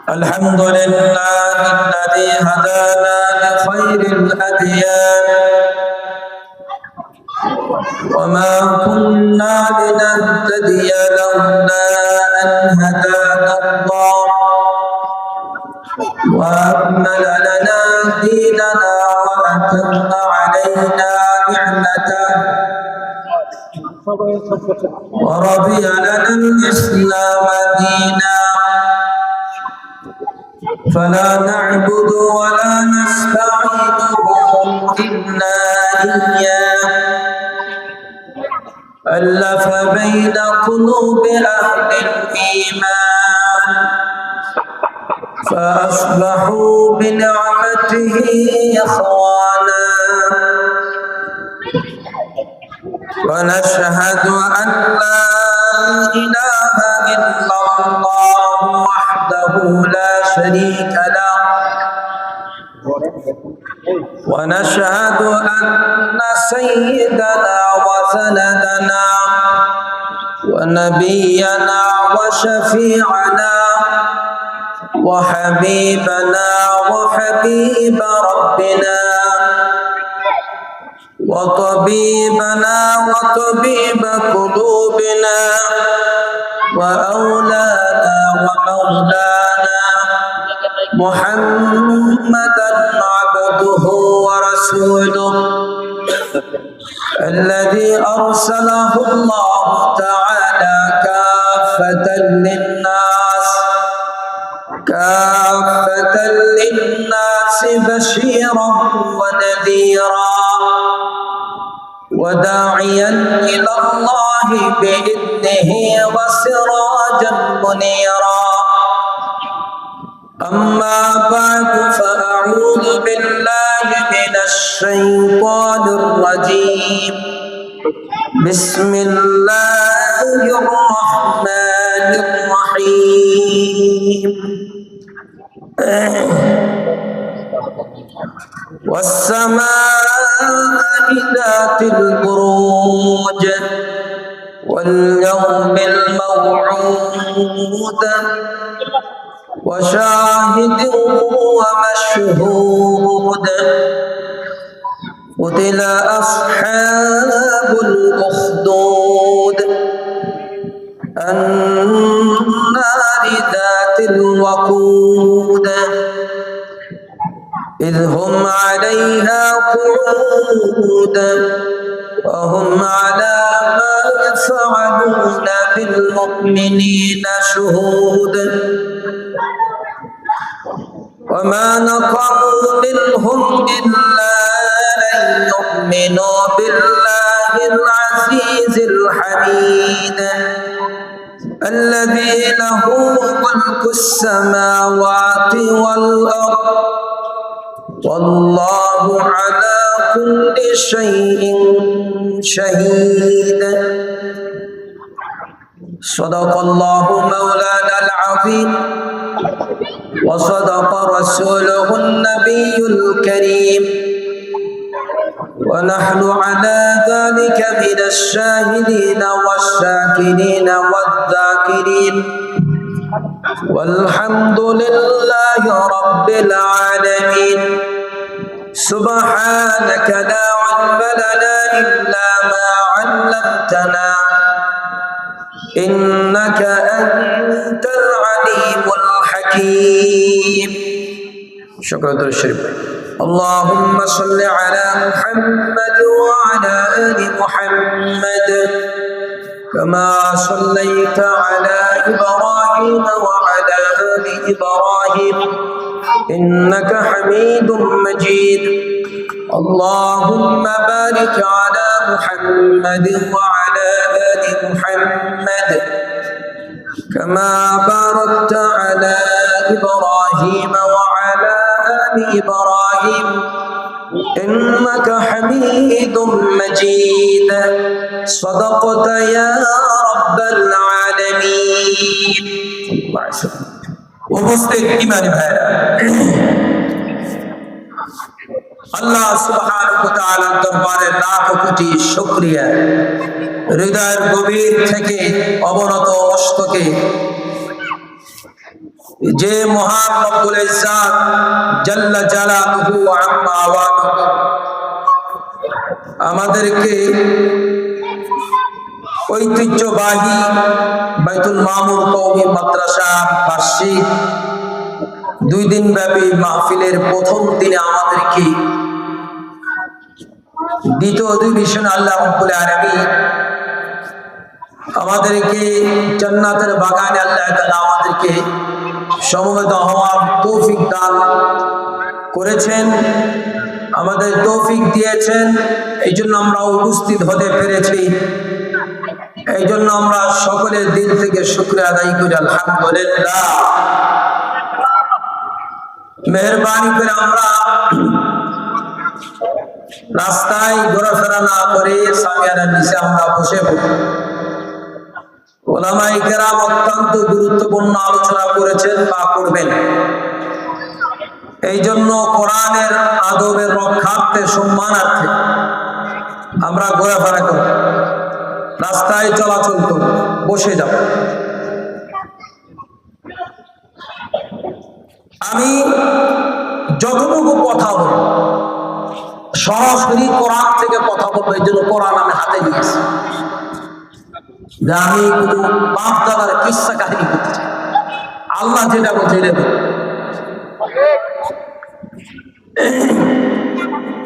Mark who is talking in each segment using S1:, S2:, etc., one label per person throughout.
S1: الحمد لله الذي هدانا لخير الأديان وما كنا لنهتدي لولا أن هدانا الله وأكمل لنا ديننا وأتم علينا نعمته ورضي لنا الإسلام دينا فلا نعبد ولا نستعينه إلا إياه ألف بين قلوب أهل الإيمان فأصبحوا بنعمته إخوانا ونشهد أن لا إله إلا الله وحده لا شريك له ونشهد أن سيدنا وسندنا ونبينا وشفيعنا وحبيبنا وحبيب ربنا وطبيبنا وطبيب قلوبنا وأولانا ومولانا محمدا عبده ورسوله الذي أرسله الله تعالى كافة للناس بشيرا ونذيرا وداعيا إلى الله بإذنه وسراجا منيرا أما بعد فأعوذ بالله من الشيطان الرجيم بسم الله الرحمن الرحيم والسماء ذات البروج واليوم الموعود وشاهد ومشهود قتل أصحاب الأخدود النار ذات الوقود إذ هم عليها قعود وهم على ما يفعلون بالمؤمنين شهود وما نقموا منهم إلا أن يؤمنوا بالله العزيز الحميد الذي له ملك السماوات والأرض والله على كل شيء شهيد صدق الله مولانا العظيم وصدق رسوله النبي الكريم ونحن على ذلك من الشاهدين والشاكرين والذاكرين والحمد لله رب العالمين سبحانك لا علم لنا إلا ما علمتنا إنك أنت العليم الحكيم شكرا للشريف اللهم صل على محمد وعلى آل محمد كما صليت على إبراهيم وعلى آل إبراهيم إنك حميد مجيد اللهم بارك على محمد وعلى آل محمد كما باركت على إبراهيم وعلى آل إبراهيم إنك حميد مجيد صدقت يا رب العالمين উপস্থিত ইমানি ভাইরা আল্লাহ সুবহানাহু ওয়া তাআলার দরবারে লাখ কোটি শুকরিয়া। হৃদয়ের গভীর থেকে অবনত মস্তকে যে মহান রব্বুল ইজ্জাত জাল্লা জালালুহু ওয়া আম্মা আওয়ানুহু আমাদেরকে ঐতিহ্যবাহী বাইতুল মামুর কওমি মাদ্রাসা বার্ষিক 2 দিন ব্যাপী মাহফিলের প্রথম দিনে আমাদেরকে দ্বিতীয় অধিবেশন আল্লাহ রাব্বুল আলামিন আমাদেরকে জান্নাতের বাগানে আল্লাহ তাআলা আমাদেরকে সমবেত হওয়ার তৌফিক দান করেছেন, আমাদের তৌফিক দিয়েছেন। এই জন্য আমরা উপস্থিত হতে পেরেছি। এই জন্য আমরা সকলের দিল থেকে শুকরিয়া আদায় করি আলহামদুলিল্লাহ। মেহেরবানি করে আমরা রাস্তায় ঘোরাফেরা না করে সামিয়ানার নিচে আমরা বসে পড়ি। উলামায়ে কেরাম অত্যন্ত গুরুত্বপূর্ণ আলোচনা করেছেন বা করবেন। এই জন্য কোরআনের আদবের রক্ষার্থে সম্মানার্থে আমরা ঘোরাফেরা করি, রাস্তায় চলাচল করি, বসে যাব। আমি যতটুকু কথা বলবো সরাসরি কোরআন থেকে কথা বলবো। এই জন্য কোরআন আমি হাতে নিয়েছি, যে আমি কিন্তু বাপ দাদার কিস্সা কাহিনী করতে চাই। আল্লাহ যেটা বলছে এটা বলবো।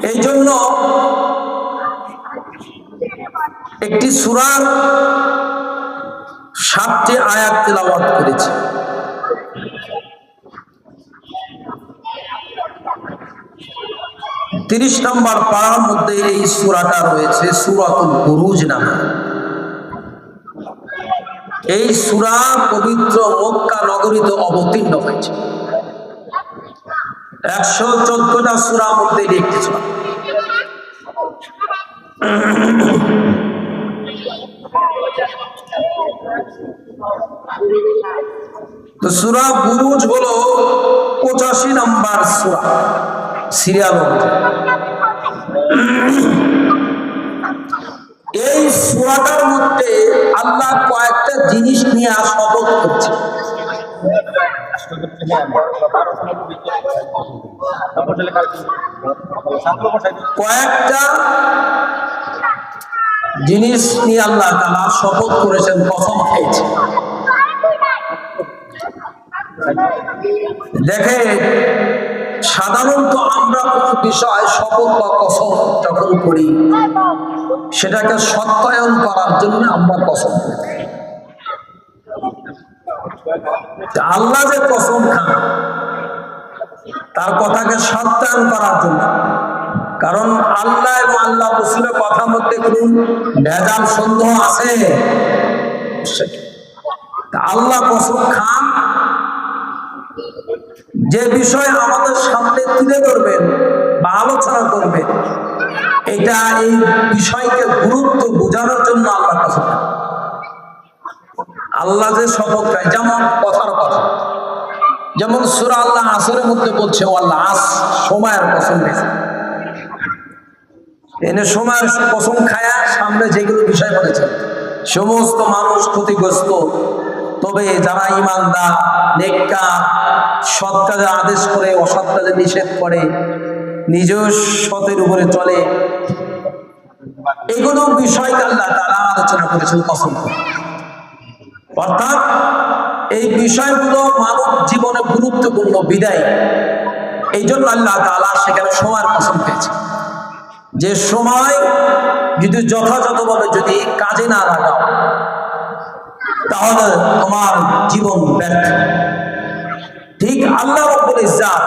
S1: এই জন্য একটি সূরার 7টি আয়াত তেলাওয়াত করেছি। তিরিশ নম্বর পারার মধ্যে এই সূরাটা রয়েছে, সূরাতুল বুরুজ নামে। এই সূরা পবিত্র মক্কা নগরীতে অবতীর্ণ হয়েছে। 114টা সূরার মধ্যে একটি সূরা। তো সূরা বুরুজ হলো 85 নম্বর সূরা সিরিয়াল অনুযায়ী। এই সূরাটার মধ্যে আল্লাহ কয়েকটা জিনিস নিয়ে শপথ করছে। কয়েকটা জিনিস নিয়ে আল্লাহ তাআলা শপথ করেছেন, কসম খেয়েছে। দেখে সাধারণত আমরা কোনো বিষয় শপথ বা কসম যখন করি সেটাকে সত্যায়ন করার জন্য আমরা কসম করি। আল্লাহ যে কসম খান তার কথাকে সত্যায়ন করার জন্য, কারণ আল্লাহ এবং আল্লাহ রাসূলের কথার মধ্যে কোন ভেজাল সন্দেহ আছে? আল্লাহ কসম খান যে বিষয় আমাদের সামনে তুলে ধরবেন বা আলোচনা করবেন, এটা এই বিষয়কে গুরুত্ব বোঝানোর জন্য আল্লাহ কসম খান। আল্লাহ যে শপথ খায়, যেমন কথার কথা, যেমন সূরা আল্লাহ আসরের মধ্যে বলছে আল্লাহ আস, সময়ের কসম দিয়েছে। এনে সময়ের কসম খায়া সামনে যেগুলো বিষয় বলেছে, সমস্ত মানুষ ক্ষতিগ্রস্ত, তবে যারা ঈমানদার, নেককার, সৎ কাজে আদেশ করে অসৎ কাজে নিষেধ করে, নিজেও সতের উপরে চলে, এগুলো বিষয়কে আল্লাহ তাআলা আলোচনা করেছেন কসম করে। অর্থাৎ এই বিষয়গুলো মানব জীবনে গুরুত্বপূর্ণ বিদায়, এই জন্য আল্লাহ তাআলা সেখানে সময়ের কসম পেয়েছে। যে সময় যদি যথাযথভাবে যদি কাজে না লাগাও তাহলে তোমার জীবন ব্যর্থ। ঠিক আল্লাহ রাব্বুল ইজ্জাত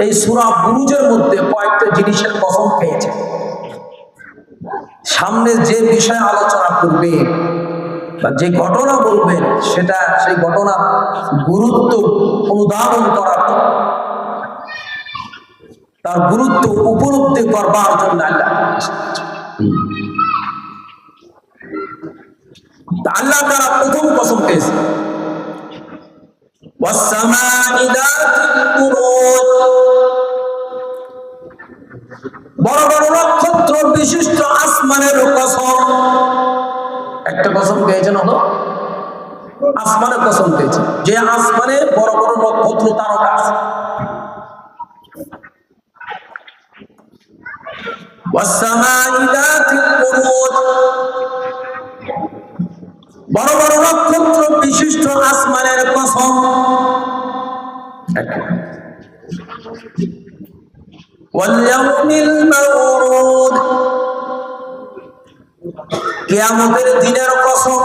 S1: এই সূরা বুরুজের মধ্যে কয়েকটা জিনিসের কসম পেয়েছে। সামনে যে বিষয় আলোচনা করবে বা যে ঘটনা বলবেন, সেটা সেই ঘটনার গুরুত্ব অনুধাবন করার, তার গুরুত্ব উপলব্ধি করবার জন্য আল্লাহ তাআলা প্রথম কসম পেয়েছে, ওয়াস-সামা'i যাতিল বুরুজ, বিশিষ্ট আসমানের কসম। একটা কসম খেয়েছেন হলো আসমানের কসম খেয়েছে, যে আসমানে বড় বড় নক্ষত্র তারকা আছে। বড় বড় নক্ষত্র বিশিষ্ট আসমানের কসম। কিয়ামতের দিনের কসম।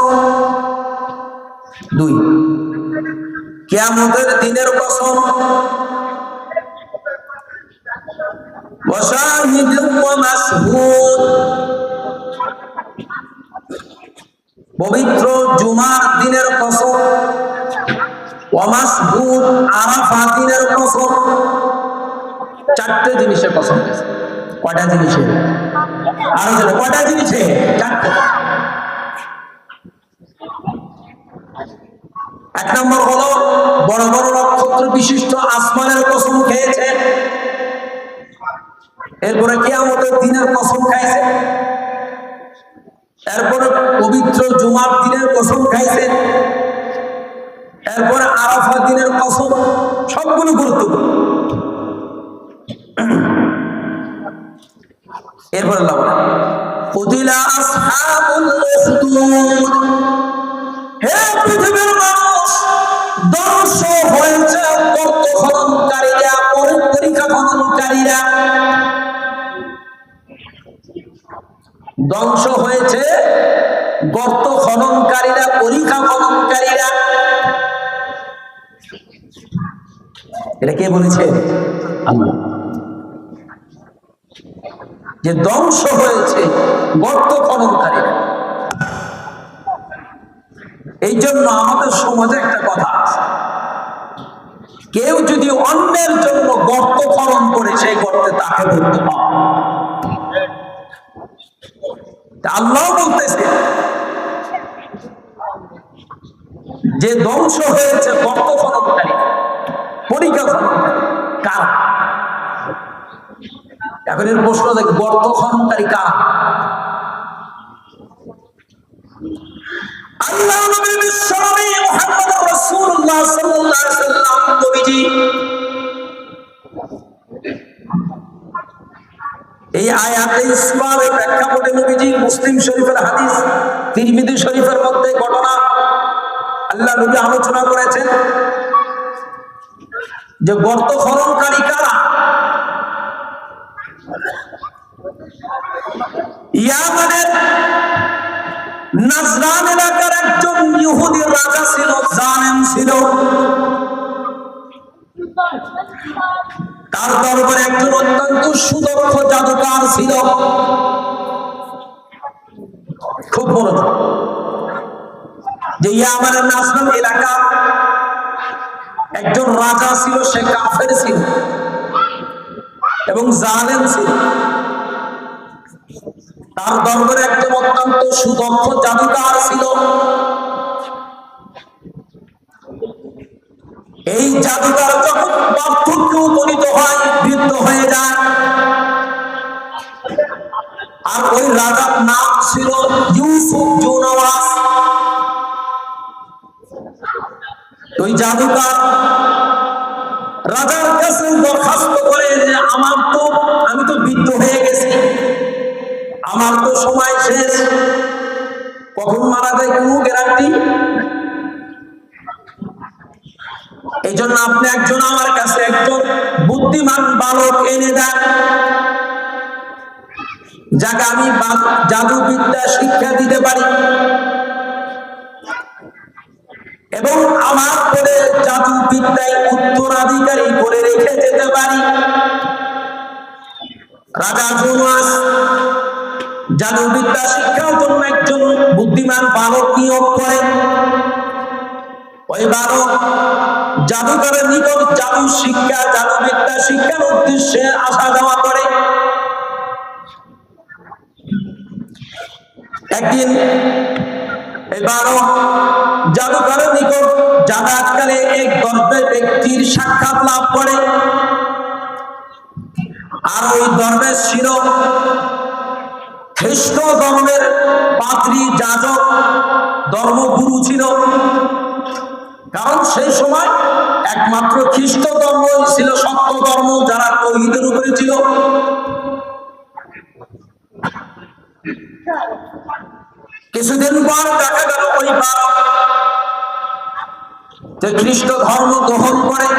S1: দুই, কিয়ামতের দিনের কসম। পবিত্র জুমার দিনের কসম। ওয়ামাশহুদ আরাফা দিনের কসম। চারটে জিনিসের কসম। কয়টা জিনিসে? আরো জানো কয়টা জিনিসে? চারটে। এক নম্বর হলো বড় বড় নক্ষত্র বিশিষ্ট আসমানের কসম খেয়েছে। এরপরে কিয়ামতের দিনের কসম খাইছে। এরপরে পবিত্র জুমার দিনের কসম খাইছে। এরপরে আরাফা দিনের কসম। সবগুলো গুরুত্বপূর্ণ। এরপরে কুতিলা আসহাবুল উখদুদ। হে পৃথিবীর মানুষ, ধ্বংস হয়েছে গর্ত খননকারীরা, পরীক্ষা খননকারীরা। ধ্বংস হয়েছে গর্ত খননকারীরা, পরীক্ষা খননকারীরা। এটা কে বলেছে? আল্লাহ। যে ধ্বংস হয়েছে গর্ত খননকারীরা। এই জন্য আমাদের সমাজে একটা কথা আছে, কেউ যদি অন্যের জন্য গর্ত খনন করে সেই গর্তে তাকে ধরতে হবে। আল্লাহ বলতেছে যে ধ্বংস হয়েছে গর্ত খননকারী, পরীক্ষা খননকারী। কারা? এখন এর প্রশ্ন দেখি, গর্ত খননকারী কারা? আল্লাহ নবী বিশ্বনবী মুহাম্মদ রাসূলুল্লাহ সাল্লাল্লাহু আলাইহি ওয়াসাল্লাম নবীজি এই আয়াতে ইসলামের প্রেক্ষাপটে নবীজি মুসলিম শরীফের হাদিস, তিরমিজি শরীফের মধ্যে ঘটনা আল্লাহ নবী আলোচনা করেছেন যে গর্ত খননকারী কারা। ইয়ামানের নাজরান এলাকার একজন ইহুদি রাজা ছিল, জালেম ছিল। তার দরবারে একজন অত্যন্ত সুদক্ষ জাদুকর ছিল, খুব বড়। যে ইয়ামানের নাজরান এলাকা একজন রাজা ছিল, সে কাফের ছিল এবং জালেম ছিল। তার দরবারে একজন অত্যন্ত সুদক্ষ জাদুকর ছিল। এই জাদুকর যখন বার্ধক্যে উপনীত হয়, বৃদ্ধ হয়ে যায়। আর ওই রাজার নাম ছিল ইউসুফ জুনওয়াস। ওই জাদুকর রাজার কাছে দরখাস্ত করে যে আমি তো বৃদ্ধ হয়ে গেছি, আমার তো সময় শেষ, কখন মারা যায় কোনো গ্যারান্টি। এই জন্য আপনি একজন আমার কাছে একজন বুদ্ধিমান বালক এনে দেন, যাকে আমি জাদুবিদ্যা শিক্ষা দিতে পারি এবং আমার পরে জাদুবিদ্যায় উত্তরাধিকারী করে রেখে যেতে পারি। রাজা জুনওয়াস জাদুবিদ্যা শিক্ষার জন্য একজন বুদ্ধিমান বালক নিয়োগ করেন। ওই বালক জাদুকরের নিকট জাদুবিদ্যা শিক্ষার উদ্দেশ্যে আসা যাওয়া করে। একদিন এই বালক জাদুকরের নিকট যাতায়াতকালে এক দর্বে ব্যক্তির সাক্ষাৎ লাভ করে। আর ওই দরবেশ ছিল খ্রিস্ট ধর্মের পাদ্রী, যাজক, ধর্মগুরু ছিল। কারণ সেই সময় একমাত্র খ্রিস্ট ধর্ম ছিল সত্য ধর্ম, যারা তৌহিদের উপরে ছিল। কিছুদিন পর দেখা গেল ওই বালক যে খ্রিস্ট ধর্ম গ্রহণ করে,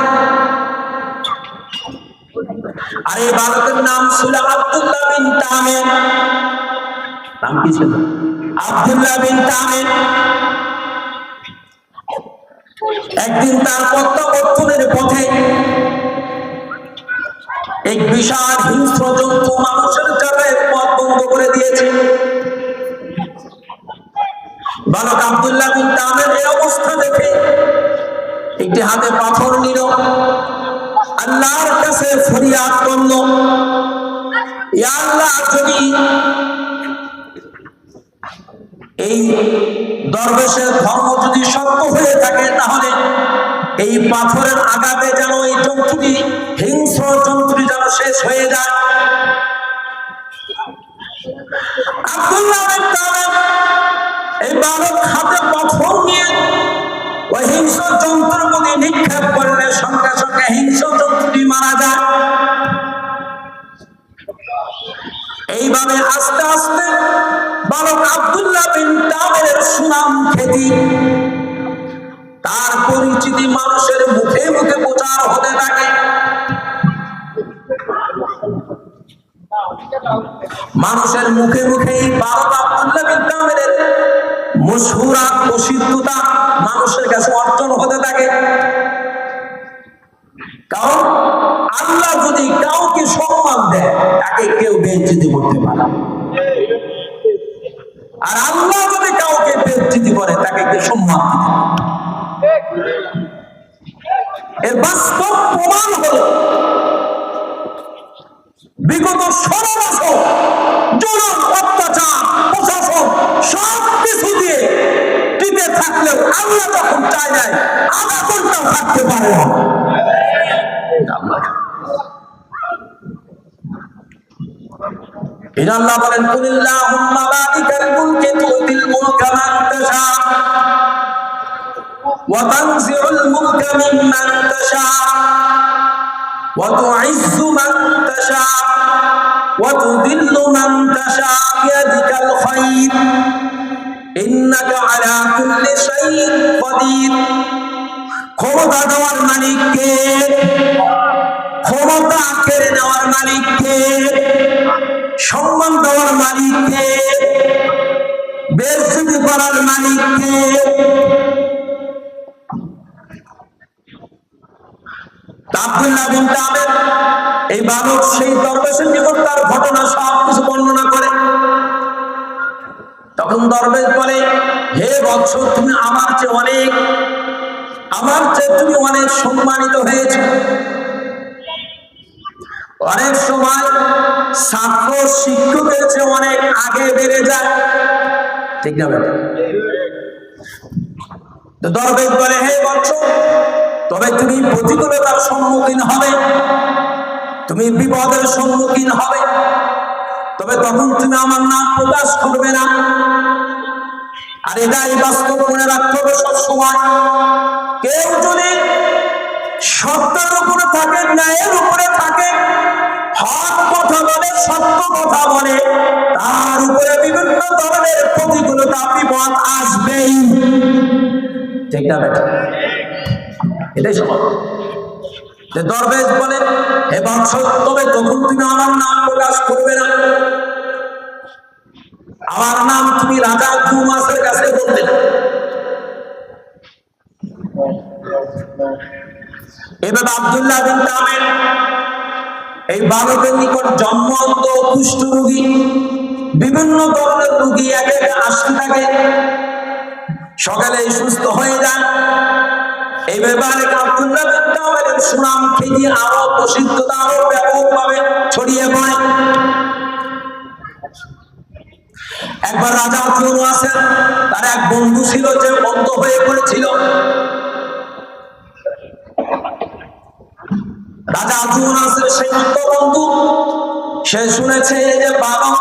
S1: আর এই বালকের নাম ছিল আব্দুল্লাহ বিন তামির। নাম কি ছিল? আব্দুল্লাহ বিন তামির। একদিন তার প্রত্যাবর্তনের পথে এক বিশাল হিংস্র জন্তু মানুষের যাতায়াত পথ বন্ধ করে দিয়েছে। বালক আব্দুল্লাহ বিন তামির এই অবস্থা দেখে একটি হাতে পাথর নিল, আল্লাহর কাছে ফরিয়াদ করল, ইয়া আল্লাহ, যদি এই দরবেশের ধর্ম যদি সত্য হয়ে থাকে, তাহলে এই পাথরের আঘাতে যেন এই জন্তুটি, হিংস্র জন্তুটি যেন শেষ হয়ে যায়। আব্দুল্লাহ বিন তামির এই বালক হাতে পাথর নিয়ে ওই হিংস্র জন্তুর প্রতি নিক্ষেপ করলে সঙ্গে সঙ্গে হিংস্র জন্তুটি মারা যায়। এইভাবে আস্তে আস্তে বালক আব্দুল্লাহ বিন তামিরের সুনাম খ্যাতি, তার পরিচিতি মানুষের মুখে মুখে প্রচার হতে থাকে। মানুষের মুখে মুখে এই বালক আব্দুল্লাহ বিন তামিরের মশহুরা প্রসিদ্ধতা মানুষের কাছে অর্জন হতে থাকে। কারণ আল্লাহ যদি কাউকে সম্মান দেয়, তাকে কেউ বেইজ্জতি করতে পারে, আর আল্লাহ যদি কাউকে বেইজ্জতি করে, তাকে কেউ সম্মান দিতে পারে। এর বাস্তব প্রমাণ হলো বিগত 16 বছর জুলুম, অত্যাচার, প্রশাসন সব কিছু দিয়ে টিকে থাকলেও আল্লাহ যখন চায় নাই, আধা ঘন্টাও থাকতে পারে না। আল্লাহ বলেন, কুলিল্লাহুম্মা মালিকাল মুলকি তুতিল মুলকা মান তাশা ওয়া তানজিউল মুলকা মিম্মান তাশা ওয়া তুইজ্জু মান তাশা ওয়া তুযিল্লু মান তাশা বিয়াদিকাল খায়র ইন্নাকা আলা কুল্লি শাইইন কাদির। ক্ষমতা দেওয়ার মালিক কে? ক্ষমতা কেড়ে নেওয়ার মালিক কে? সম্মান দেওয়ার মালিক কে? বেইজ্জতি করার মালিক কে? আব্দুল্লাহ বিন তামির এই বালক সেই দরবেশের নিকট তার ঘটনা সব কিছু বর্ণনা করে। তখন দরবেশ বলে, হে বৎস, তুমি আমার চেয়ে তুমি অনেক সম্মানিত হয়েছে। অনেক সময় ছাত্র শিক্ষকের চেয়ে অনেক আগে বেড়ে যায়, ঠিক না বেটা? তো দরবেশ বলে, হে বৎস, তবে তুমি প্রতিকূলতার সম্মুখীন হবে, তুমি বিপদের সম্মুখীন হবে, তবে তখন তুমি আমার নাম প্রকাশ করবে না। আর এটাই বাস্তব মনে রাখতে হবে সবসময়। কেউ যদি সত্যের উপরে থাকে, ন্যায়ের উপরে থাকে, হক কথা বলে, সত্য কথা বলে, তার উপরে বিভিন্ন ধরনের প্রতিকূলতা, বিপদ আসবেই, ঠিক না বেটা? এটাই স্বভাব। দরবেশ বলে, হে বৎস, তবে তখন তুমি আমার নাম প্রকাশ করবে না, আমার নাম তুমি রাজা দুমাসের কাছে বলবে না। এভাবে আব্দুল্লাহ বিন তামির এই বালকের নিকট জন্মন্ত, কুষ্ঠ রোগী, বিভিন্ন ধরনের রোগী একে একে আসতে থাকে। সকালে সুস্থ হয়ে যায়। এই ব্যাপারে আব্দুল্লাহ বিন তামিরের সুনাম খ্যাতি আরো প্রসিদ্ধতা আরো ব্যাপকভাবে ছড়িয়ে পড়ে। একবার রাজা আছেন, তার এক বন্ধু ছিল যে অন্ধ হয়ে পড়েছিল। রাজা আছেন সেই অন্ধ বন্ধু, সে শুনেছে যে বাবা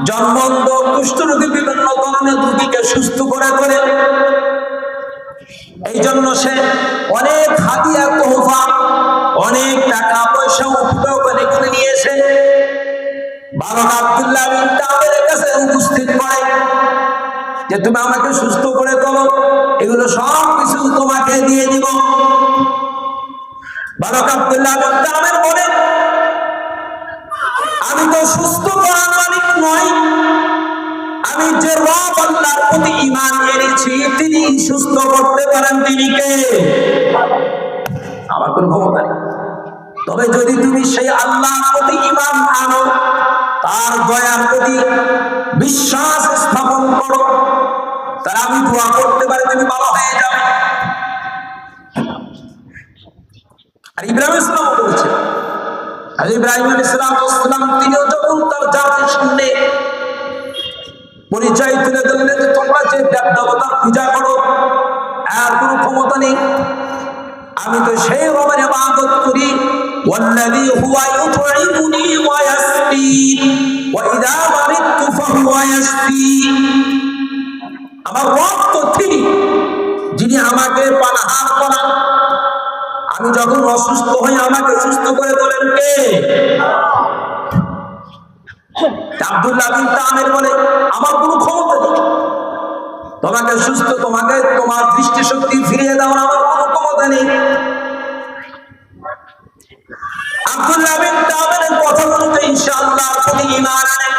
S1: জন্মন্ধ, কুষ্ঠরোগী, বিভিন্ন ধরনের রোগীকে সুস্থ করে তোলে। এই জন্য সে অনেক হাদিয়া তোহফা, অনেক টাকা পয়সা উপযোগ করে নিয়েছে। বালক আব্দুল্লাহ বিন তামেরের কাছে উপস্থিত করে যে তুমি আমাকে সুস্থ করে তোলো, এগুলো সব কিছু তোমাকে দিয়ে দিব। বালক আব্দুল্লাহ বিন তামের বলে, আমি তো সুস্থ করার মালিক নই, আমি যে রব আল্লাহর প্রতি ঈমান এনেছি তিনি সুস্থ করতে পারেন, তিনি কে? আমার কোনো ক্ষমতা নেই। তবে যদি তুমি সেই আল্লাহর প্রতি ঈমান আনো, তার দয়ার প্রতি বিশ্বাস স্থাপন করো, তাহলে আমি দোয়া করতে পারি তুমি ভালো হয়ে যাবে। আর ইব্রাহিম ইসলাম বলেছেন, আর ইব্রাহিম আলাইহিস সালাম তিনিও যখন তার জাতির সামনে পরিচয় তুলে ধরলেন যে তোমরা যে দেব দেবতার পূজা করো, আর কোনো ক্ষমতা নেই, আমি তো সেই রবের ইবাদত করি। ওয়াল্লাযী হুয়া ইউতঈমুনি ওয়া ইয়াসকিন ওয়া ইযা মারিদতু ফাহুয়া ইয়াশফিন। আমার রব তো তিনি যিনি আমাকে পানাহার করান, আমি যখন অসুস্থ হই আমাকে সুস্থ করে তোলেন কে? আব্দুল্লাহ বিন তামের বলে, আমার কোনো ক্ষমতা নেই তোমাকে সুস্থ, তোমাকে তোমার দৃষ্টিশক্তি ফিরিয়ে দেওয়ার আমার কোনো ক্ষমতা নেই। আব্দুল্লাহ বিন তামের কথা বলতে ইনশাআল্লাহ তিনি ঈমান আনেন,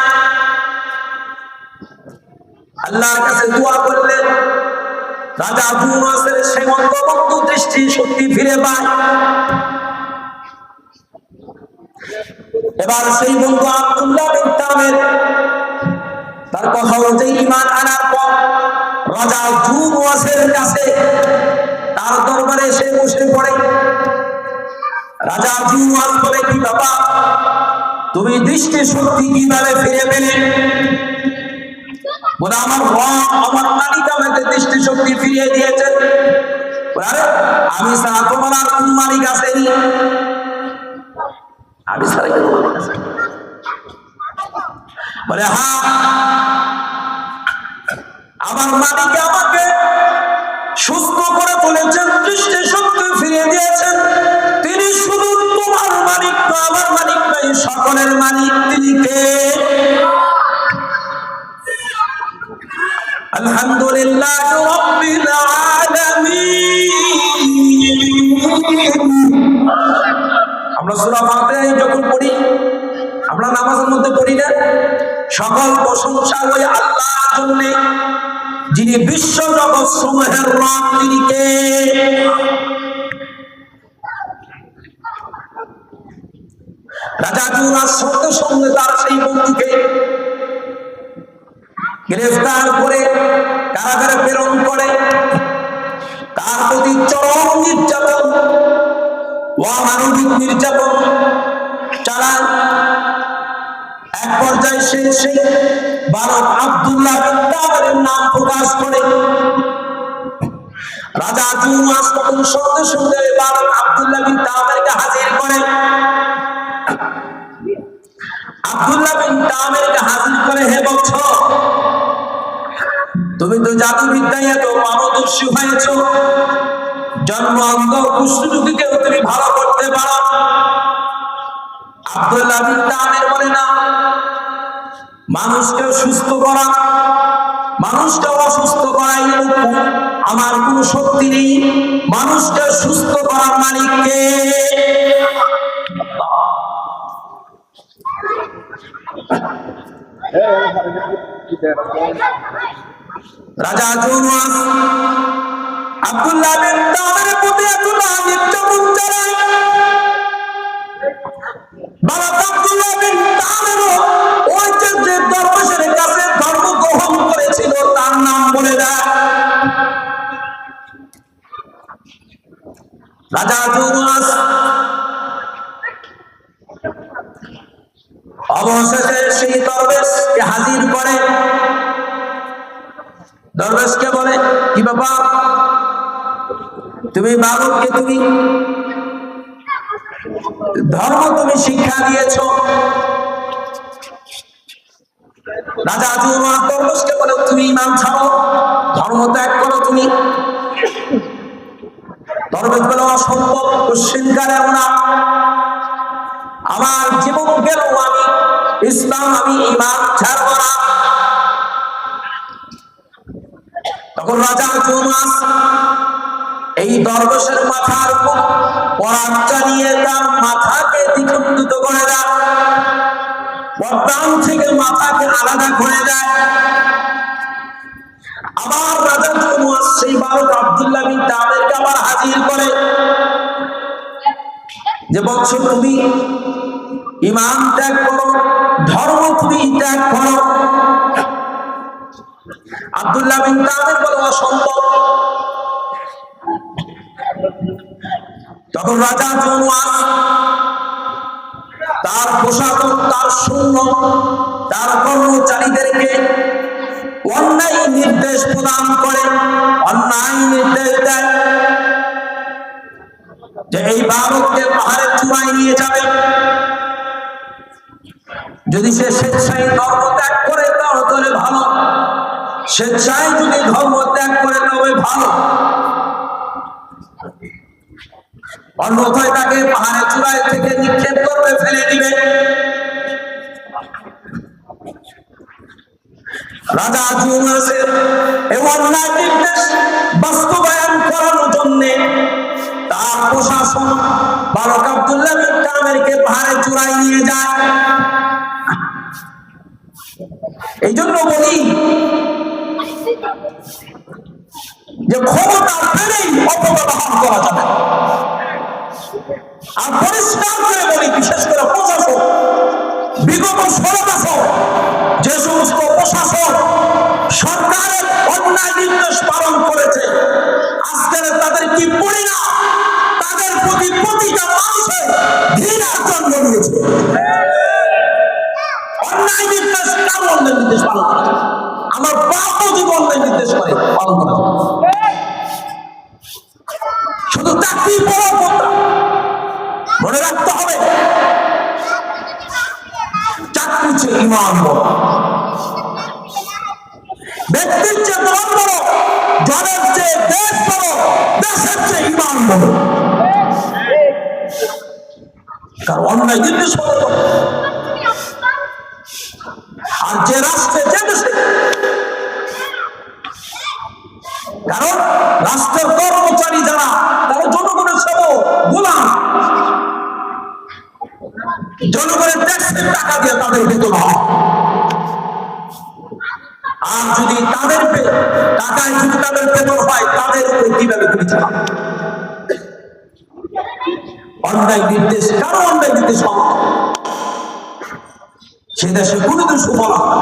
S1: আল্লাহর কাছে দোয়া করলেন। রাজা জুনাসের সেমন্ত বন্ধু দৃষ্টি শক্তি ফিরে পায়। এবার সেই বন্ধু আব্দুল্লাহ বিন তামের তার কথা অনুযায়ী ঈমান আনার পর রাজা জুনাসের কাছে তার দরবারে এসে বসে পড়ে। রাজা জুনাস বলে, কি বাবা, তুমি দৃষ্টি শক্তি কিভাবে ফিরে পেলে? বলে, আমার রব, আমার মালিক আমাকে দৃষ্টি শক্তি ফিরিয়ে দিয়েছেন। আরে আমি ছাড়া তোমার আর কোন মালিক আসেনি? আমি ছাড়া কেন মালিক আছে? বলে, হ্যাঁ, আমার মালিক আমাকে সুস্থ করে তুলেছেন, দৃষ্টি শক্তি ফিরিয়ে দিয়েছেন। তিনি শুধু তোমার মালিক না, আমার মালিক নাই, সকলের মালিক। তিনি কে? আলহামদুলিল্লাহ রাব্বিল আলামিন। আমরা সূরা ফাতিহা যখন পড়ি, আমরা নামাজের মধ্যে পড়ি না, সকল প্রশংসা ওই আল্লাহর জন্য যিনি বিশ্ব জগৎ সমূহের রব। তিনি কে? রাজা জুনাস সঙ্গে সঙ্গে তার সেই বন্ধুকে গ্রেফতার করে কারাগারে প্রেরণ করে, তার প্রতি চরম নির্যাতন, অমানবিক নির্যাতন চালান। এক পর্যায়ে সেই বালক আব্দুল্লাহ বিন তামের নাম প্রকাশ করে। রাজা জুনাস তখন সঙ্গে সঙ্গে বালক আব্দুল্লাহ বিন তামেরকে হাজির করে। আব্দুল্লাহ বিন তামেরকে হাজির করে, হে বৎস, তুমি তো জাদুবিদ্যায় এত পারদর্শী হয়েছ, জন্ম অন্ধ কুষ্ঠরোগীকে তুমি ভালো করতে পারো। আব্দুল্লাহ বিন তামের বলে, না, মানুষকে সুস্থ করা, মানুষকে অসুস্থ করাই আমার কোনো শক্তি নেই। মানুষকে সুস্থ করার মালিক কে? রাজা জুনাস আব্দুল্লাহ বিন তামের প্রতি এতটা নির্যাতন চালায়, বালক আব্দুল্লাহ বিন তামেরও ওই যে দরবেশের কাছে ধর্ম গ্রহণ করেছিল তার নাম বলে দেয়। রাজা জুনাস অবশেষে সেই দরবেশকে হাজির করে। দরবেশকে বলে, কি বাবা, তুমি বালককে তুমি ধর্ম তুমি শিক্ষা দিয়েছ, রাজা জুমাস দরবেশকে বলে, তুমি ইমান ছাড়ো, ধর্ম ত্যাগ করো তুমি। দরবেশ বলে, অসম্ভব, কোশ্চিনকারেও না, আমার জীবন গেলেও আমি ইসলাম, আমি ইমান ছাড়ব না। তখন রাজা জুমাস এই দরবেশের মাথার উপর পরাগটা নিয়ে তার মাথাকে দ্বিখণ্ডিত করে দেয়, বর্দান থেকে মাথাকে আলাদা করে দেয়। আবার রাজা জুমাস সেই বালক আব্দুল্লাহ বিন তামেরকে আবার হাজির করে, যে বলছো তুমি ইমান ত্যাগ করো, ধর্ম তুমি ত্যাগ করো। আব্দুল্লাহ বিন তামের বলে, অসম্ভব। তখন রাজা জুমাস তার প্রশাসক, তার সৈন্য, তার কর্মচারীদেরকে অন্যায় নির্দেশ প্রদান করে, অন্যায় নির্দেশ দেয় যে এই বালককে পাহাড়ের চূড়ায় নিয়ে যাবে। যদি সে স্বেচ্ছায় ধর্ম ত্যাগ করে তাহলে ভালো, স্বেচ্ছায় যদি ধর্ম ত্যাগ করে তবে ভালো, অন্যথায় তাকে পাহাড়ের চূড়ায় থেকে নিক্ষেপ করবে, ফেলে দিবে। রাজা জুমাসের এই অন্যায় নির্দেশ বাস্তবায়ন করানোর জন্য তার প্রশাসন বালক আব্দুল্লাহ বিন তামেরকে পাহাড়ের চূড়ায় নিয়ে যায়। এই জন্য বলি যে ক্ষমতা পেলেই অপব্যবহার করা যাবে। আর পরিষ্কার করে বলি, বিশেষ করে প্রশাসক, বিগত 16 বছর যে সমস্ত প্রশাসক সরকারের অন্যায় নির্দেশ পালন করেছে, আজকের তাদের কি পরিণাম, তাদের প্রতি প্রতিটা মানুষের ঘৃণার জন্ম নিয়েছে। অন্যায় নির্দেশ কার অন্যায় নির্দেশ পালন করা যায়? আমার বাপও যদি অন্যায় নির্দেশ করে পালন করা যায়, শুধু চাকরি পাওয়ার কথা মনে রাখতে হবে। চাকরি চেয়ে ইমান বড়, ব্যক্তির চেয়ে দল বড়, জনের চেয়ে দেশ বড়, দেশের চেয়ে ইমান বড়। কারণ অন্যায় নির্দেশ পালন করে। আর যে রাষ্ট্রে, যে দেশে, কারণ রাষ্ট্রের কর্মচারী যারা, তারা জনগণের সেবক, গোলাম, জনগণের ট্যাক্সের টাকা দিয়ে তাদের বেতন হয়। আর যদি তাদের টাকায় যদি তাদের বেতন হয়, তাদের উপরে কিভাবে গুলি চালাবে? অন্যায় নির্দেশ, কারো অন্যায় নির্দেশ পাওয়া সে দেশে কোনোদিন সুফল হয়।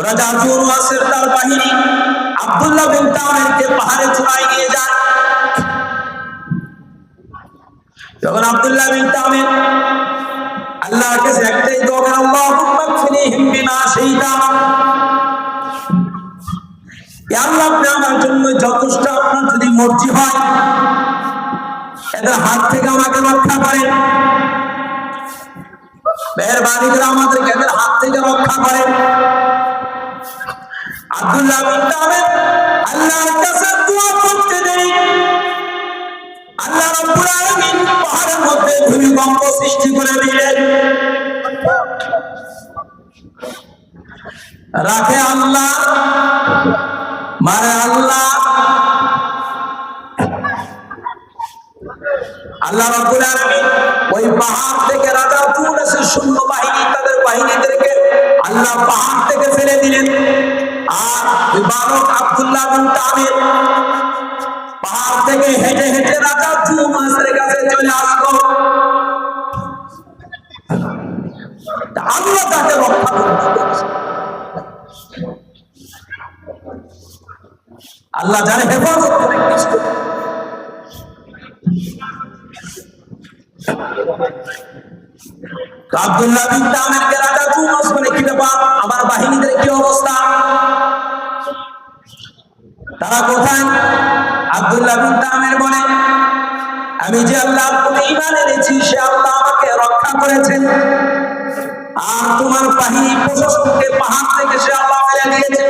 S1: রাজা জুমাসের তার বাহিনী আব্দুল্লাহ বিন তামেরকে পাহাড়ে চূড়ায় নিয়ে যায়। তখন আব্দুল্লাহ বিন তামের আল্লাহর কাছে একটাই দোয়া করে, আল্লাহুম্মা কফিনিহিম বিমা শাইতা, ইয়া আল্লাহ, আপনি আমার জন্য যথেষ্ট, আপনার যদি মর্জি হয় এদের হাত থেকে আমাকে রক্ষা করেন, মেহেরবানি করে আমাদেরকে এদের হাত থেকে রক্ষা করেন। আব্দুল্লাহ বিন তামের আল্লাহর কাছে দোয়া করতে দেরি, আল্লাহ রাব্বুল আলামিন পাহাড়ের মধ্যে ভূমিকম্প সৃষ্টি করে দিলেন। রাখে আল্লাহ, মারে আল্লাহ। আল্লাহ রাব্বুল আলামিন ওই পাহাড় থেকে রাজা জুমাসের সৈন্য বাহিনী, তাদের বাহিনীদেরকে আল্লাহ পাহাড় থেকে ফেলে দিলেন। আর ওই বালক আব্দুল্লাহ বিন তামের পাহাড় থেকে হেঁটে হেঁটে রাজা জুমাসের কাছে চলে আসলো। আল্লাহ তাকে রক্ষা করতে, আল্লাহ যারা হেফাজত করে কিছু। আব্দুল্লাহ বিন তামেরকে রাজা জুমাস বলে, কি ব্যাপার, আমার বাহিনীদের কি অবস্থা, তারা কোথায়? আব্দুল্লাহ বিন তামের বলে, আমি যে আল্লাহর প্রতি ঈমান এনেছি সে আল্লাহ আমাকে রক্ষা করেছেন। আর তোমার বাহিনী প্রশাসনকে পাহাড় থেকে সে আল্লাহ ফেলে দিয়েছে।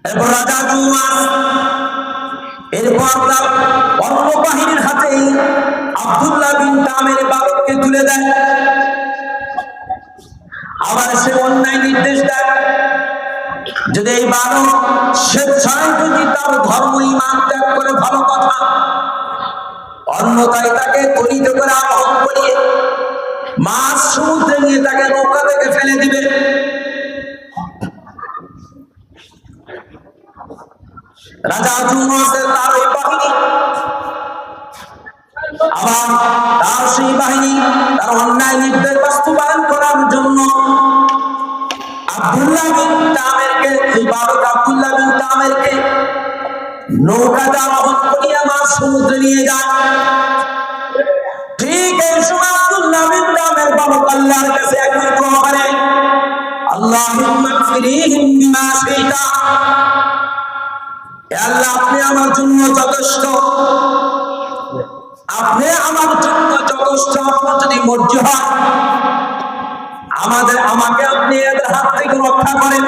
S1: এরপর রাজা জুমাস এরপর তার অন্য বাহিনীর হাতেই আব্দুল্লাহ বিন তামের বালককে তুলে দেয়। আবার সে অন্যায় নির্দেশ দেয়, যদি এই বালক স্বেচ্ছায় যদি তার ধর্ম ঈমান ত্যাগ করে ভালো কথা, অন্যথায় তাকে তড়িত করে আরোহণ করিয়ে মাছ সমুদ্রে নিয়ে তাকে নৌকা থেকে ফেলে দিবে। রাজা জুমাসের তার ওই বাহিনী, আবার তার সেই বাহিনী তার অন্যায় নির্দেশ বাস্তবায়ন করার জন্য আব্দুল্লাহ বিন তামেরকে, এই বালক আব্দুল্লাহ বিন তামেরকে নৌকাতে আরোহণ করিয়ে মাছ সমুদ্রে নিয়ে যায়। ঠিক এই সময় আব্দুল্লাহ বিন তামের বালক আল্লাহর কাছে একবার দোয়া করে, আল্লাহুম্মা গফিরহিম বিমা শি'তা, হে আল্লাহ আপনি আমার জন্য যথেষ্ট, আপনি আমার জন্য যথেষ্ট, আপনার যদি মর্জি হয় আমাকে আপনি এদের হাত থেকে রক্ষা করেন।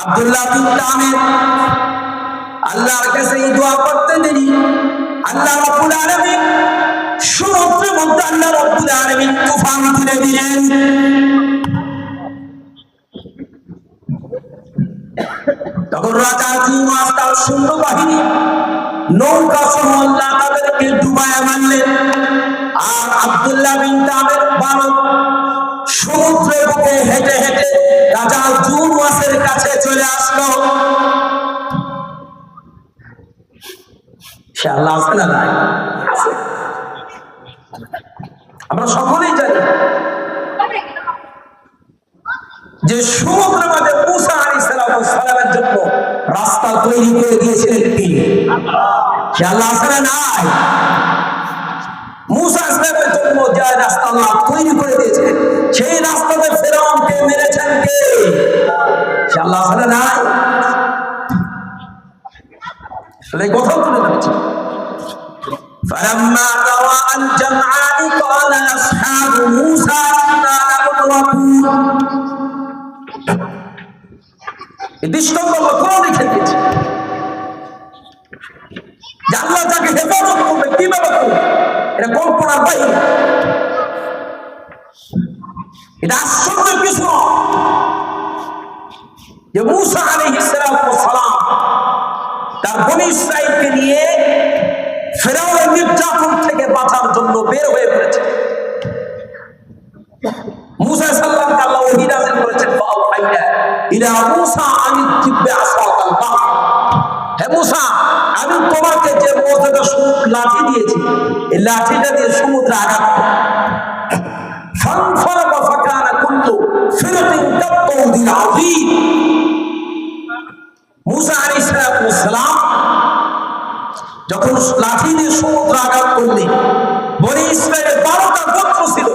S1: আব্দুল্লাহ বিন তামির আল্লাহর কাছে এই দোয়া করতে দেরি আল্লাহ রাব্বুল আলামিন সমুদ্রের মধ্যে আল্লাহ রাব্বুল আলামিন তুফান তুলে দিলেন। তখন রাজা জুমাস তার সৈন্য বাহিনী নৌকা সহ আল্লাহ তাদেরকে ডুবাইয়া মারলেন। আর আব্দুল্লাহ বিন তামের বালক সমুদ্রের বুকে হেঁটে হেঁটে রাজা জুমাসের কাছে চলে আসলো। সে আল্লাহ আছে না নাই? আমরা সকলেই জানি যে সমুদ্রের মধ্যে মুসা আলাইহিস সালামের জন্য রাস্তা তৈরি করে দিয়েছিলেন তিনি। সে আল্লাহ আছে না নাই? মুসা আলাইহিস জন্য যে রাস্তা আল্লাহ তৈরি করে দিয়েছিলেন, সেই রাস্তাতে ফেরাউনকে মেরেছেন কে? সে আল্লাহ আছে না নাই? এই কথা তুলে ধরেছি। فلما ترى الجمعان قال أصحاب موسى إنا لمدركون। এই দৃষ্টান্ত আমরা কোন দেখে দিয়েছি যে আল্লাহ যাকে হেফাজত করবে কিভাবে করবে, এটা কল্পনার বাইরে। এটা আশ্চর্যের কিছু নয় যে মুসা আলাইহিস সালাম তার বনী ইসরাঈলকে নিয়ে ফেরাউনের নির্যাতন থেকে বাঁচার জন্য বের হয়ে পড়েছে। মুসা সাল্লামকে আল্লাহ ওহী নাযিল করেছেন, ফাআওহাইনা ইলা মুসা আন ইত্তিবি আসাকাল বাহর। হে মুসা, আমি তোমাকে যে মুআজিজা লাঠি দিয়েছি, এই লাঠিটা দিয়ে সমুদ্রে আঘাত করো। ফানফারাকা ফাকানা কুল্লু ফিরকিন কাত্তাউদিল আযীম। মুসা আলাইহিস সালাম যখন লাঠি দিয়ে সমুদ্র আঘাত করলেন, বনী ইসরাঈলের 12টা গোত্র ছিল,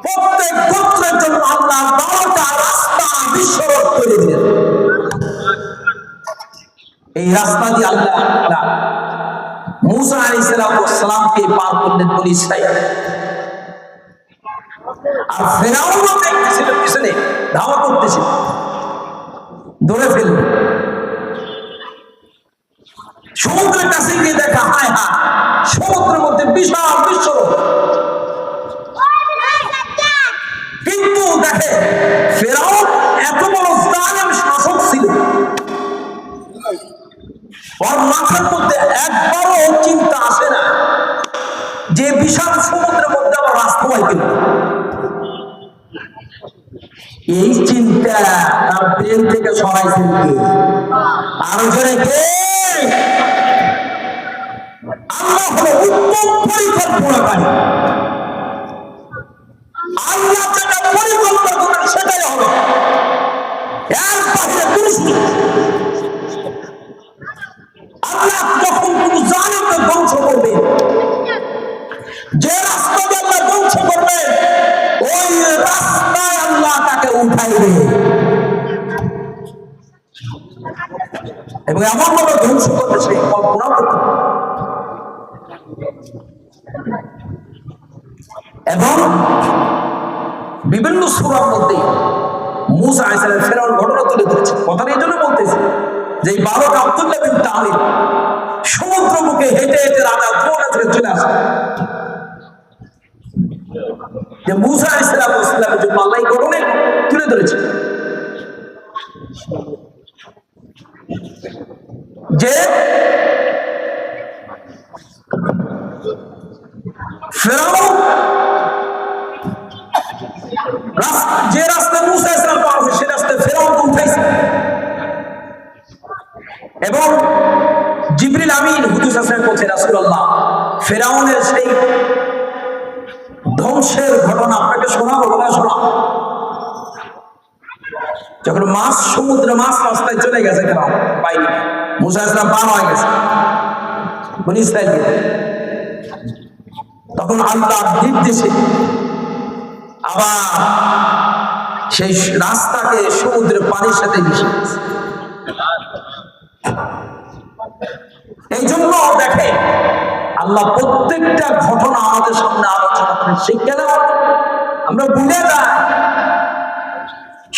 S1: প্রত্যেক গোত্রের জন্য আল্লাহ 12টা রাস্তা বিশ্বরোধ করে দিলেন। এই রাস্তা দিয়ে আল্লাহ মুসা আলাইহিস সালামকে পার করলেন বনী ইসরাঈল। আর ফেরাউনও দেখতেছিল, পিছনে ধাওয়া করতেছিল, ধরে ফেলবে। সমুদ্রের কাছে গিয়ে দেখা, হায় হায়, সমুদ্রের মধ্যে বিশাল বিশ্বরোধ। কিন্তু দেখে ফেরাউন এত বড় জালেম শাসক ছিল, ওর মাথার মধ্যে একবারও চিন্তা আসে না যে বিশাল সমুদ্রের মধ্যে আবার রাস্তা হয় কিন্তু। এই চিন্তা তার ব্রেন থেকে সরাইছেন কে? আরো জোরে কে? আল্লাহ হলো উত্তম পরিকল্পনাকারী। আল্লাহ যেটা পরিকল্পনা করেন সেটাই হবে, এর বাইরে কোনো সুযোগ। আল্লাহ যখন কোন জালেমকে ধ্বংস করবেন, যে রাস্তা দিয়ে আল্লাহ ধ্বংস করবেন, ওই রাস্তায় আল্লাহ তাকে উঠাইবে এবং এমন ভাবে ধ্বংস করবে সেই কল্পনা করতে। এবং বিভিন্ন সূরার মধ্যে মুসা আলাইহিস সালাম ফেরাউন ঘটনা তুলে ধরেছে। কথাটা এই জন্য বলতেছে যে এই বালক আব্দুল্লাহ বিন তামির সমুদ্র মুখে হেঁটে হেঁটে রাজা ফেরাউনের কাছে চলে আসে, যে মুসা আলাইহিস সালামের জন্য আল্লাহ এই ঘটনা তুলে ধরেছে যে ফেরাউন যে রাস্তায় মুসা আলাইহিস সালাম পার হয়েছে সে রাস্তায় ফেরাউনকে উঠাইছে এবং জিবরিল আমিন হুজুর সাল্লাল্লাহু আলাইহি ওয়াসাল্লাম বলছেন রাসূলুল্লাহ ফেরাউনের সেই ধ্বংসের ঘটনা আপনাকে শোনাবো না শোনাবো। যখন মাছ সমুদ্রে মাছ রাস্তায় চলে গেছে ফেরাউন পাইনি, মুসা আলাইহিস সালাম পার হয়ে গেছে বনি ইসরাইলকে, তখন আল্লাহর নির্দেশে আবার সেই রাস্তাকে সমুদ্রের পানির সাথে মিশে গেছে। এই জন্য দেখে আল্লাহ প্রত্যেকটা ঘটনা আমাদের সামনে আলোচনা করে, শিক্ষা দেওয়া আমরা ভুলে যাই।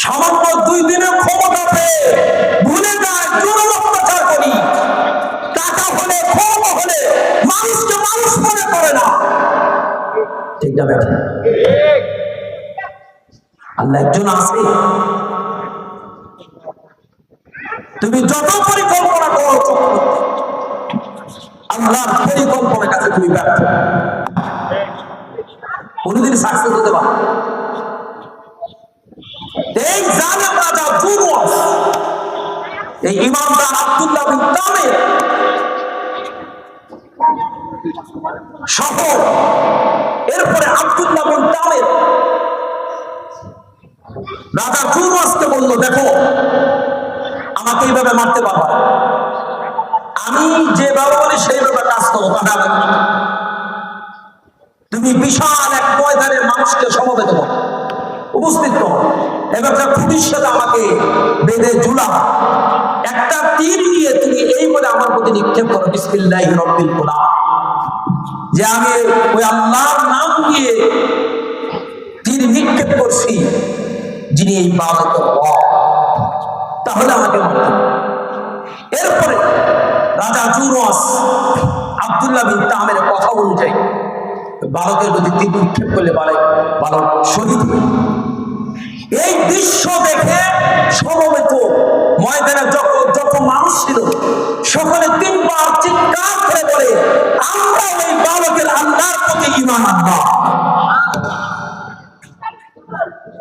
S1: সামান্য 2 দিনের ক্ষমতা পেয়ে ভুলে যায় জুলুম অত্যাচার করি, টাকা হলে ক্ষমতা হলে মানুষকে মানুষ মনে করে না, ঠিক না বেটা? আল্লাহ একজন আছে, তুমি যত পরিকল্পনা করো আল্লাহর পরিকল্পনার কাছে তুমি ব্যর্থ, কোনদিন সাকসেস হতে পারো। এই জালেম রাজা জুলুস, এই ইমানদার আব্দুল্লাহ বিন তামির সহ এরপরে আব্দুল্লাহ বিন তামির রাজা জুলুসকে বলল, দেখো আমাকে এইভাবে মারতে পারবা, আমি যেভাবে বলি সেইভাবে কাজ করো, তুমি বিশাল এক ময়দানের মানুষকে সমবেত করো, উপস্থিত করো, এবার খুঁটির সাথে আমাকে বেঁধে ঝুলাও, একটা তীর নিয়ে তুমি এই বলে আমার প্রতি নিক্ষেপ করো, বিসমিল্লাহির রাব্বিল গুলাম, যে আমি ওই আল্লাহর নাম দিয়ে তীর নিক্ষেপ করছি যিনি এই বালকের রব, তাহলে আমাকে মারতে হবে। এরপরে রাজা জুলুস আব্দুল্লাহ বিন তামিরের কথা অনুযায়ী বালকের প্রতি তীর নিক্ষেপ করলে বালক শহীদ হয়ে। এই দৃশ্য দেখে সমবেত ময়দানে যত মানুষ ছিল সকলে 3 বার চিৎকার করে বলে, আমরা এই বালকের আল্লাহর প্রতি ঈমান আনলাম।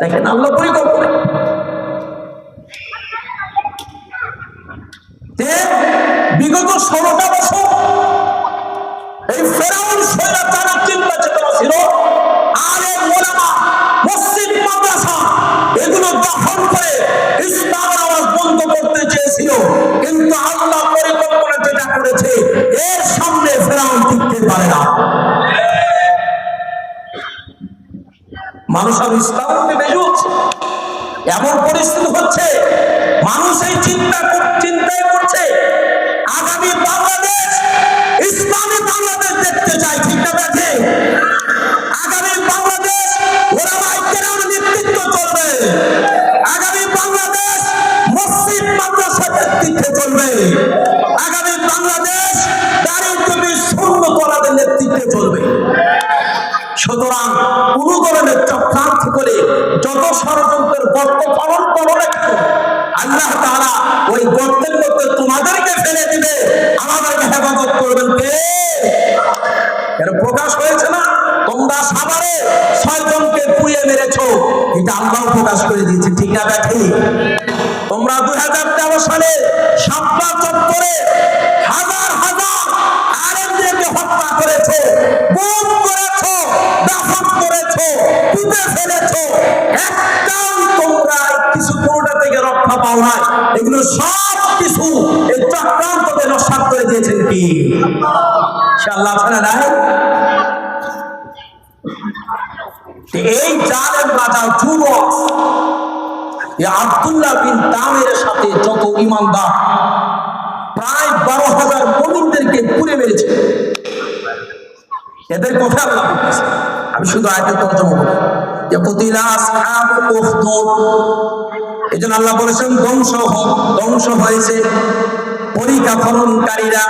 S1: দেখেন আল্লাহ পরিকল্পনা, বিগত 16টা বছর এই ফেরাউন স্বৈরাচারের চিন্তা চেতনা ছিল, আলেম ওলামা মসজিদ মাদ্রাসা এগুলো দখল করে ইসলামের আওয়াজ বন্ধ করতে চেয়েছিল, কিন্তু আল্লাহ পরিকল্পনা যেটা করেছে এর সামনে ফেরাউন টিকতে পারে না। মানুষ আর ইসলাম বেশি হচ্ছে, এমন পরিস্থিতি হচ্ছে মানুষ এই চিন্তায় করছে আগামী বাংলাদেশ ইসলামী বাংলাদেশ দেখতে চায়, ঠিক না বেঠে? আগামী বাংলাদেশ ওলামায়ে কেরামের নেতৃত্ব চলবে, আগামী বাংলাদেশ মসজিদ মাদ্রাসা নেতৃত্বে চলবে, আগামী বাংলাদেশ দাঁড়িয়ে কবি সুন্নত ওয়ালাদের নেতৃত্বে চলবে। সুতরাং কোন ধরনের চক্রান্ত করে যত ষড়যন্ত্রের গর্ত পালন করো না কেন, আল্লাহ তাআলা ওই গর্তের মধ্যে তোমাদেরকে ফেলে দিবে, আমাদেরকে হেফাজত করবেন কে? এর প্রকাশ হয়েছে না, তোমরা সাভারে 6 জনকে পুড়িয়ে মেরেছো, এটা আল্লাহ প্রকাশ করে দিয়েছে, ঠিক না বেঠি? তোমরা 2013 সালে শাপলা চত্বরে হাজার হাজার আলেমদেরকে হত্যা করেছো, গুম করেছো, দাফন করেছো, পুঁতে ফেলেছো, একটাও তোমরা কিছু কোনটা থেকে রক্ষা পাও না। এগুলো সব কিছু এই চক্রান্তকে নস্যাৎ করে দিয়েছেন কি ইনশাআল্লাহ ছাড়া নাই। এই জালেম রাজা জুলুস আব্দুল্লাহ বিন তামিরের সাথে যত ঈমানদার প্রায় 12,000 মুমিনদেরকে পুড়ে মেরেছে। এদের কথা আল্লাহ বলতেছে। আমি শুধু আয়াতের তর্জমা বলি যে কুতিলা আসহাবুল উখদুদ, এজন্য আল্লাহ বলেছেন ধ্বংস হয়েছে পরিকাফলনকারীরা,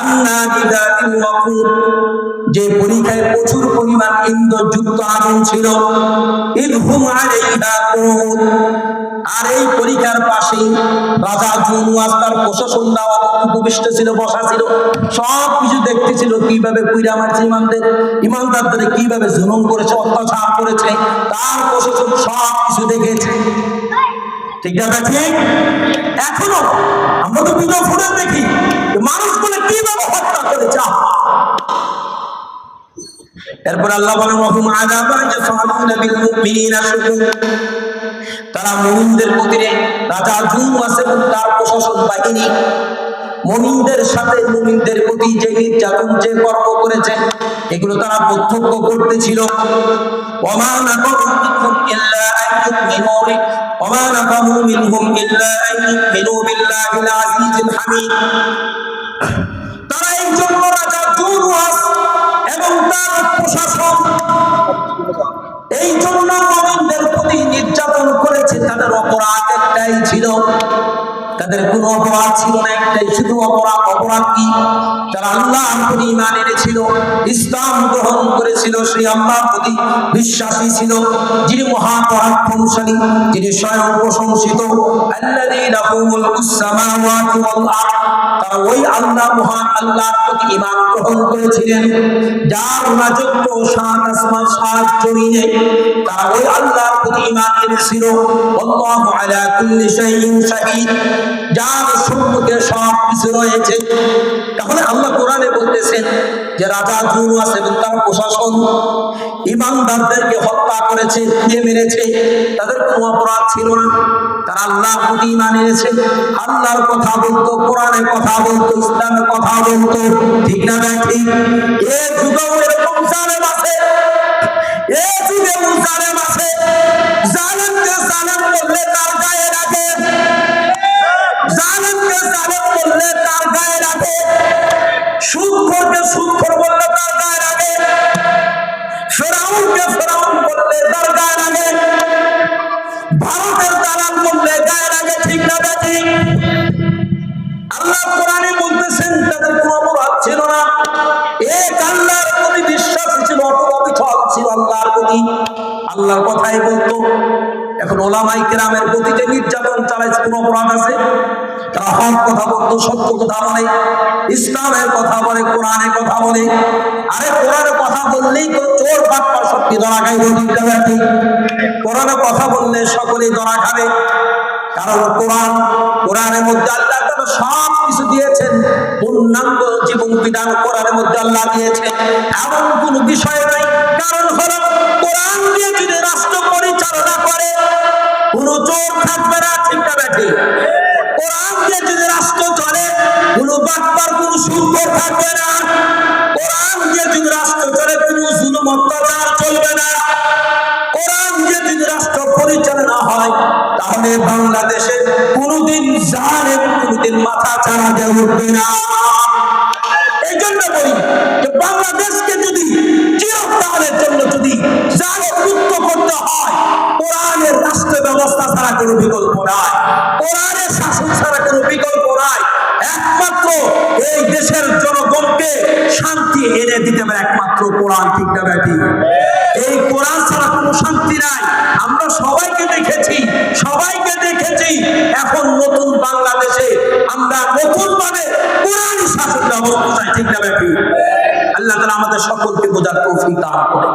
S1: আন্নাদিদাতিল ওয়াকুদ, যে পরীক্ষায় প্রচুর পরিমাণ ইন্ধনযুক্ত আগুন ছিল, ইদহুম আলাইহা কুউদ, আর এই পরীক্ষার পাশেই রাজা জুনুয়াস তার প্রশাসন দেওয়া উপবিষ্ট ছিল, বসা ছিল, সব কিছু দেখতেছিল কিভাবে কুইরা মারছে ইমানদারদের কিভাবে জুলুম করেছে, অত্যাচার করেছে, তার প্রশাসন সব কিছু দেখেছে। ঠিক আছে, ঠিক এখনো আমরা তো ভিডিও ফুটেজ দেখি মানুষগুলো কিভাবে হত্যা করেছে। এরপর আল্লাহ বলেন ওয়াহুম আযাবা ইয়াফআলুনা বিল মুমিনিনা শুকুর, তারা মুমিনদের প্রতি রাজা জুনুয়াস এবং তার প্রশাসন বাহিনী মুমিনদের সাথে মুমিনদের প্রতি যে নির্যাতন যে কর্ম করেছে এগুলো তারা প্রত্যক্ষ করতেছিল। ওয়ামা নাকামু মিনহুম ইল্লা আন ইউমিনু ওয়ামা নাকামু মিনহুম ইল্লা আন ইউমিনু বিল্লাহিল আজিজিল হামিদ, তারা এই জন্য রাজা জুনুয়াস এবং তার প্রশাসন এই জন্য মুমিনদের প্রতি নির্যাতন করেছে। তাদের অপরাধ একটাই ছিল, তাদের কোনো অপরাধ ছিল না, একটাই শুধু অপরাধ কি? তারা আল্লাহর প্রতি ঈমান এনেছিল, ইসলাম গ্রহণ করেছিল, সেই আল্লাহর প্রতি বিশ্বাসী ছিল, যিনি মহাপরাক্রমশালী, যিনি স্বয়ং প্রশংসিত। আল্লাযী লাহু মুলকুস সামাওয়াতি ওয়াল আরদ, তারা ওই আল্লাহ মহান আল্লাহর প্রতি ঈমান গ্রহণ করেছিলেন, যার রাজত্ব সাত আসমান সাত জমিনে, তারা ওই আল্লাহর প্রতি ঈমান এনেছিল। আল্লাহু আলা কুল্লি শাইইন শাহীদ, যার সম্মুখে সব কিছু রয়েছে। তাহলে আল্লাহ কোরআনে বলতেছেন যে রাজা জুনুয়াস এবং তার প্রশাসন ইমানদারদেরকে হত্যা করেছে, দিয়ে মেরেছে, তাদের কোনো অপরাধ ছিল না, তারা আল্লাহর প্রতি ঈমান এনেছে, আল্লাহর কথা বলতো, কোরআনের কথা বলতো, ইসলামের কথা বলতো। ঠিক না ঠিক? এ যুগেও এরকম জালেম আছে, এ যুগে জালেম আছে, জালেমকে জালেম বললে তার গায়ে লাগে, জালেমকে জালেম বললে তার গায়ে লাগে, সুদখোরকে সুদখোর বললে তার গায়ে লাগে, ফেরাউনকে ফেরাউন বললে তার গায়ে লাগে, ভারতের দালাল বললে গায়ে লাগে। ঠিক না ঠিক? আল্লাহ কোরআনে বলতেছেন তাদের কোনো অপরাধ ছিল না, এক আল্লাহর প্রতি বিশ্বাসী ছিল, অটল ছিল আল্লাহর প্রতি, আল্লাহর কথাই বলতো। এখন ওলামায়ে কেরামের প্রতি যে নির্যাতন চালাইছে, কোনো অপরাধ আছে? তারা হক কথা বলতো, সত্য কথা বলে, ইসলামের কথা বলে, কোরআনের কথা বলে। আরে কোরআনের কথা বললেই তো চোর বাটপার সত্যি ধরা খাইব। কোরআনের কথা বললে সকলেই ধরা খাবে, কারণ কোরআনের মধ্যে আল্লাহ তাআলা সব কিছু দিয়েছেন, পূর্ণাঙ্গ জীবন বিধান কোরআনের মধ্যে আল্লাহ দিয়েছেন, এমন কোনো বিষয় নাই। কারণ হলো কোরআন দিয়ে যদি রাষ্ট্র পরিচালনা করে কোনো চোর থাকবে না। ঠিক না ঠিক? কোরআন দিয়ে যদি রাষ্ট্র চলে কোনো বাটপার, কোনো সুদখোর থাকবে না। কোরআন দিয়ে যদি রাষ্ট্র চলে কোনো জুলুম অত্যাচার চলবে না। কোরআন দিয়ে যদি রাষ্ট্র পরিচালনা হয় তাহলে বাংলাদেশে কোনোদিন জালেম কোনোদিন মাথা চাড়া দিয়ে উঠবে না। এই জন্য বলি যে বাংলাদেশকে যদি চিরকালের জন্য যদি জালেম মুক্ত করতে হয়, কোরআনের রাষ্ট্র ব্যবস্থা ছাড়া কোনো বিকল্প নাই, কোরআনের শাসন ছাড়া কোনো বিকল্প নাই। একমাত্র এই দেশের জনগণকে শান্তি এনে দিতে পারে একমাত্র কোরআন। ঠিক না ঠিক? এই কোরআন ছাড়া কোনো শান্তি নাই। আমরা সবাইকে দেখেছি, এখন নতুন বাংলাদেশে আমরা নতুন ভাবে কোরআনী শাসন ব্যবস্থা চাই। ঠিক না ঠিক? আল্লাহ তাআলা আমাদের সকলকে বোঝার তৌফিক দান করুন।